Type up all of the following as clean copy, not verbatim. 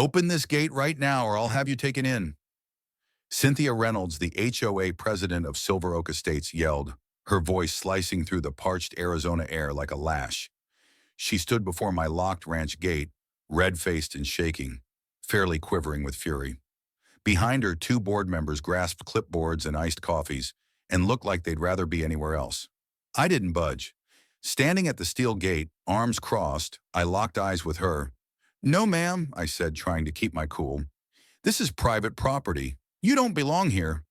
Open this gate right now or I'll have you taken in. Cynthia Reynolds, the HOA president of Silver Oak Estates, yelled, her voice slicing through the parched Arizona air like a lash. She stood before my locked ranch gate, red-faced and shaking, fairly quivering with fury. Behind her, two board members grasped clipboards and iced coffees and looked like they'd rather be anywhere else. I didn't budge. Standing at the steel gate, arms crossed, I locked eyes with her. "No, ma'am," I said, trying to keep my cool. "This is private property. You don't belong here."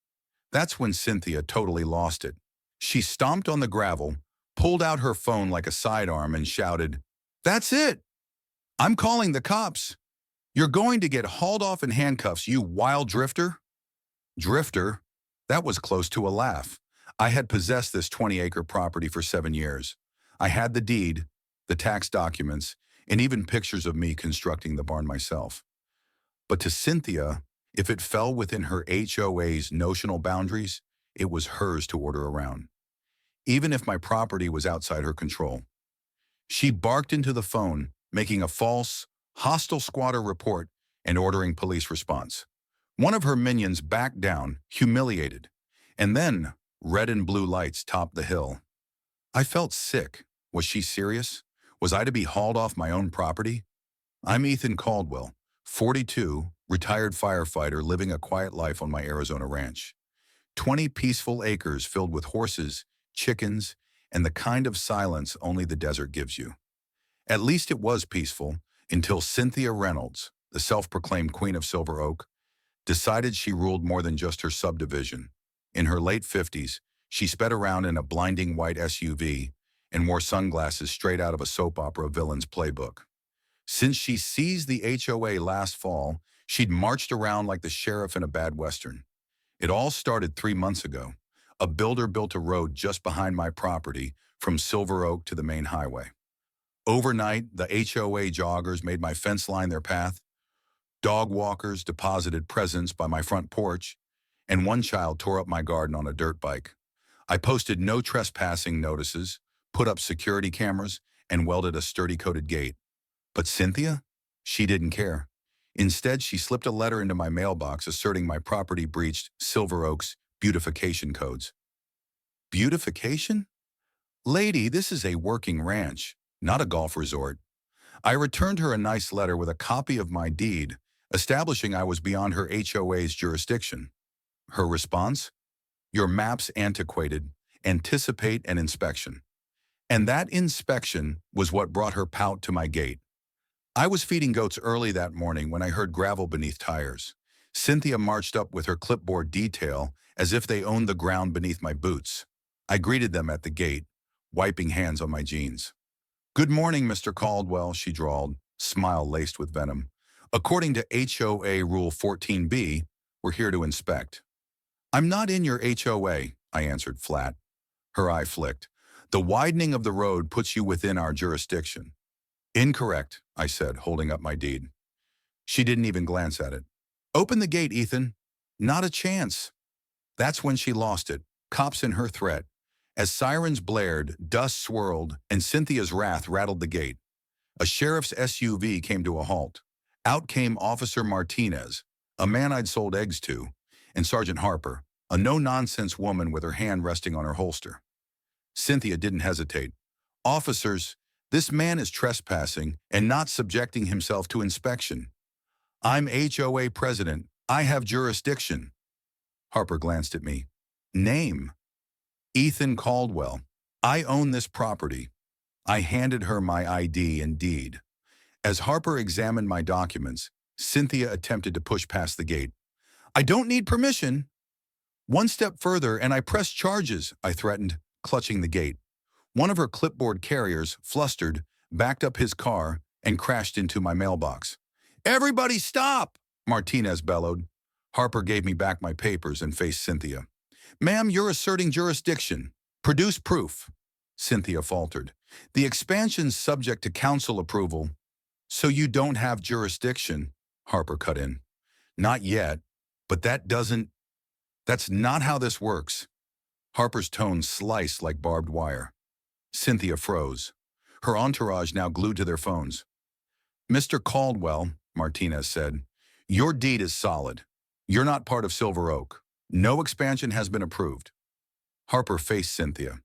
That's when Cynthia totally lost it. She stomped on the gravel, pulled out her phone like a sidearm, and shouted, "That's it! I'm calling the cops. You're going to get hauled off in handcuffs, you wild drifter." Drifter? That was close to a laugh. I had possessed this 20-acre property for 7 years. I had the deed, the tax documents, and even pictures of me constructing the barn myself. But to Cynthia, if it fell within her HOA's notional boundaries, it was hers to order around, even if my property was outside her control. She barked into the phone, making a false, hostile squatter report and ordering police response. One of her minions backed down, humiliated, and then red and blue lights topped the hill. I felt sick. Was she serious? Was I to be hauled off my own property? I'm Ethan Caldwell, 42, retired firefighter living a quiet life on my Arizona ranch. 20 peaceful acres filled with horses, chickens, and the kind of silence only the desert gives you. At least it was peaceful until Cynthia Reynolds, the self-proclaimed Queen of Silver Oak, decided she ruled more than just her subdivision. In her late 50s, she sped around in a blinding white SUV and wore sunglasses straight out of a soap opera villain's playbook. Since she seized the HOA last fall, she'd marched around like the sheriff in a bad western. It all started 3 months ago. A builder built a road just behind my property from Silver Oak to the main highway. Overnight, the HOA joggers made my fence line their path. Dog walkers deposited presents by my front porch, and one child tore up my garden on a dirt bike. I posted no trespassing notices, put up security cameras, and welded a sturdy coated gate. But Cynthia? She didn't care. Instead, she slipped a letter into my mailbox asserting my property breached Silver Oak's beautification codes. Beautification? Lady, this is a working ranch, not a golf resort. I returned her a nice letter with a copy of my deed, establishing I was beyond her HOA's jurisdiction. Her response? "Your map's antiquated. Anticipate an inspection." And that inspection was what brought her pout to my gate. I was feeding goats early that morning when I heard gravel beneath tires. Cynthia marched up with her clipboard detail as if they owned the ground beneath my boots. I greeted them at the gate, wiping hands on my jeans. "Good morning, Mr. Caldwell," she drawled, smile laced with venom. "According to HOA Rule 14B, we're here to inspect." "I'm not in your HOA," I answered flat. Her eye flicked. "The widening of the road puts you within our jurisdiction." "Incorrect," I said, holding up my deed. She didn't even glance at it. "Open the gate, Ethan." "Not a chance." That's when she lost it, cops in her threat. As sirens blared, dust swirled, and Cynthia's wrath rattled the gate. A sheriff's SUV came to a halt. Out came Officer Martinez, a man I'd sold eggs to, and Sergeant Harper, a no-nonsense woman with her hand resting on her holster. Cynthia didn't hesitate. "Officers, this man is trespassing and not subjecting himself to inspection. I'm HOA president. I have jurisdiction." Harper glanced at me. "Name?" "Ethan Caldwell. I own this property." I handed her my ID and deed. As Harper examined my documents, Cynthia attempted to push past the gate. "I don't need permission." "One step further and I press charges," I threatened, clutching the gate. One of her clipboard carriers, flustered, backed up his car and crashed into my mailbox. "Everybody stop!" Martinez bellowed. Harper gave me back my papers and faced Cynthia. "Ma'am, you're asserting jurisdiction. Produce proof." Cynthia faltered. "The expansion's subject to council approval." "So you don't have jurisdiction," Harper cut in. "Not yet, but that's not how this works." Harper's tone sliced like barbed wire. Cynthia froze, her entourage now glued to their phones. "Mr. Caldwell," Martinez said. Your deed is solid. You're not part of Silver Oak. No expansion has been approved. Harper faced Cynthia.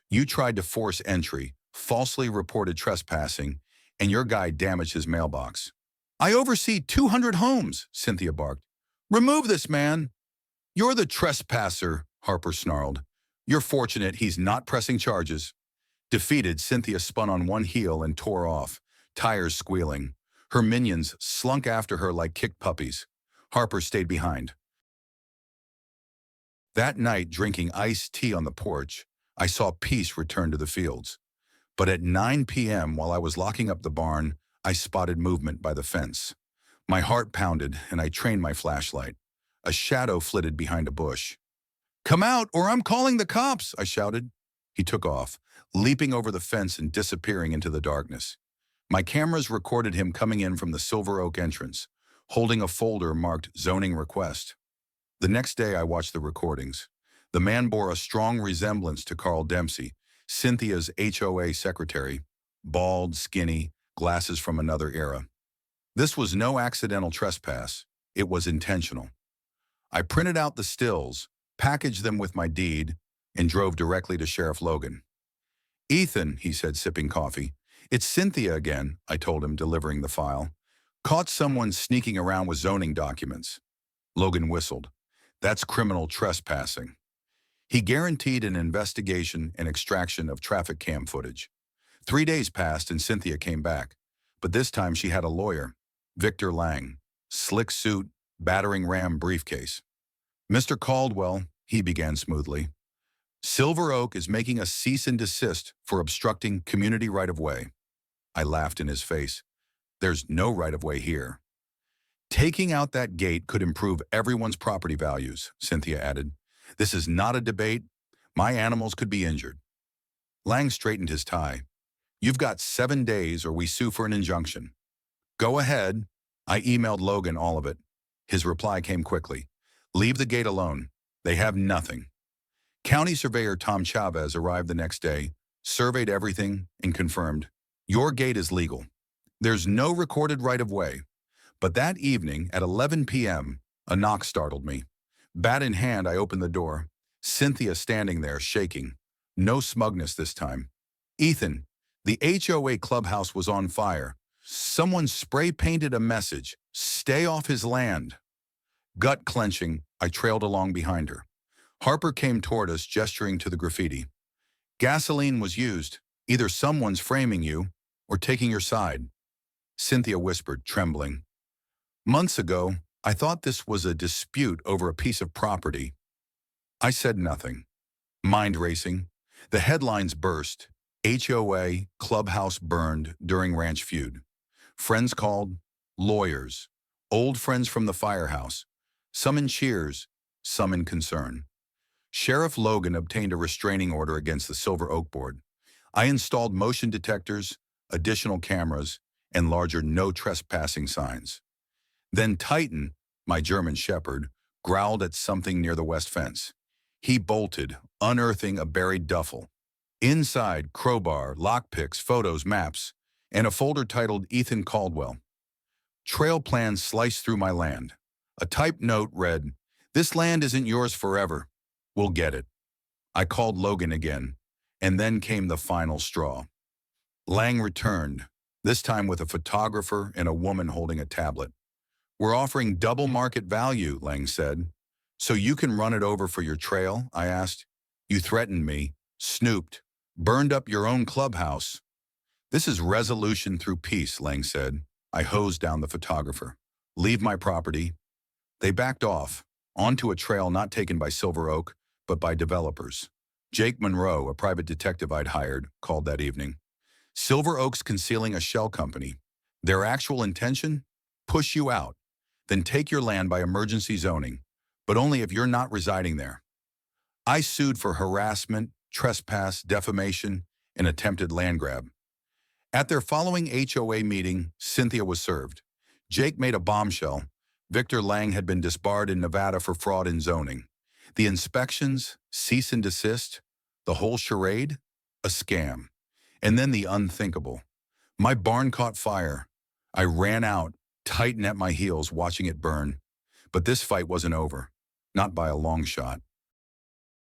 You tried to force entry, falsely reported trespassing, and your guy damaged his mailbox. I oversee 200 homes, Cynthia barked. Remove this man. You're the trespasser, Harper snarled. You're fortunate he's not pressing charges. Defeated, Cynthia spun on one heel and tore off, tires squealing. Her minions slunk after her like kicked puppies. Harper stayed behind. That night, drinking iced tea on the porch, I saw peace return to the fields. But at 9 p.m., while I was locking up the barn, I spotted movement by the fence. My heart pounded, and I trained my flashlight. A shadow flitted behind a bush. Come out, or I'm calling the cops, I shouted. He took off, leaping over the fence and disappearing into the darkness. My cameras recorded him coming in from the Silver Oak entrance, holding a folder marked Zoning Request. The next day, I watched the recordings. The man bore a strong resemblance to Carl Dempsey, Cynthia's HOA secretary, bald, skinny, glasses from another era. This was no accidental trespass. It was intentional. I printed out the stills, packaged them with my deed, and drove directly to Sheriff Logan. Ethan, he said, sipping coffee. It's Cynthia again, I told him, delivering the file. Caught someone sneaking around with zoning documents. Logan whistled. That's criminal trespassing. He guaranteed an investigation and extraction of traffic cam footage. 3 days passed and Cynthia came back, but this time she had a lawyer, Victor Lang, slick suit, battering ram briefcase. Mr. Caldwell, he began smoothly, Silver Oak is making a cease and desist for obstructing community right-of-way. I laughed in his face. There's no right-of-way here. Taking out that gate could improve everyone's property values, Cynthia added. This is not a debate. My animals could be injured. Lang straightened his tie. You've got 7 days or we sue for an injunction. Go ahead. I emailed Logan all of it. His reply came quickly. Leave the gate alone. They have nothing. County Surveyor Tom Chavez arrived the next day, surveyed everything, and confirmed, your gate is legal. There's no recorded right-of-way. But that evening, at 11 p.m., a knock startled me. Bat in hand, I opened the door. Cynthia standing there, shaking. No smugness this time. Ethan, the HOA clubhouse was on fire. Someone spray-painted a message, stay off his land. Gut clenching, I trailed along behind her. Harper came toward us, gesturing to the graffiti. Gasoline was used. Either someone's framing you or taking your side. Cynthia whispered, trembling. Months ago, I thought this was a dispute over a piece of property. I said nothing. Mind racing. The headlines burst. HOA clubhouse burned during ranch feud. Friends called, lawyers, old friends from the firehouse, some in cheers, some in concern. Sheriff Logan obtained a restraining order against the Silver Oak Board. I installed motion detectors, additional cameras, and larger no trespassing signs. Then Titan, my German shepherd, growled at something near the west fence. He bolted, unearthing a buried duffel. Inside, crowbar, lockpicks, photos, maps, and a folder titled Ethan Caldwell. Trail plans sliced through my land. A typed note read, this land isn't yours forever. We'll get it. I called Logan again, and then came the final straw. Lang returned, this time with a photographer and a woman holding a tablet. We're offering double market value, Lang said. So you can run it over for your trail, I asked. You threatened me, snooped, burned up your own clubhouse. This is resolution through peace, Lang said. I hosed down the photographer. Leave my property. They backed off, onto a trail not taken by Silver Oak, but by developers. Jake Monroe, a private detective I'd hired, called that evening. Silver Oak's concealing a shell company. Their actual intention? Push you out. Then take your land by emergency zoning, but only if you're not residing there. I sued for harassment, trespass, defamation, and attempted land grab. At their following HOA meeting, Cynthia was served. Jake made a bombshell. Victor Lang had been disbarred in Nevada for fraud in zoning. The inspections, cease and desist, the whole charade, a scam. And then the unthinkable. My barn caught fire. I ran out, tighten at my heels watching it burn. But this fight wasn't over. Not by a long shot.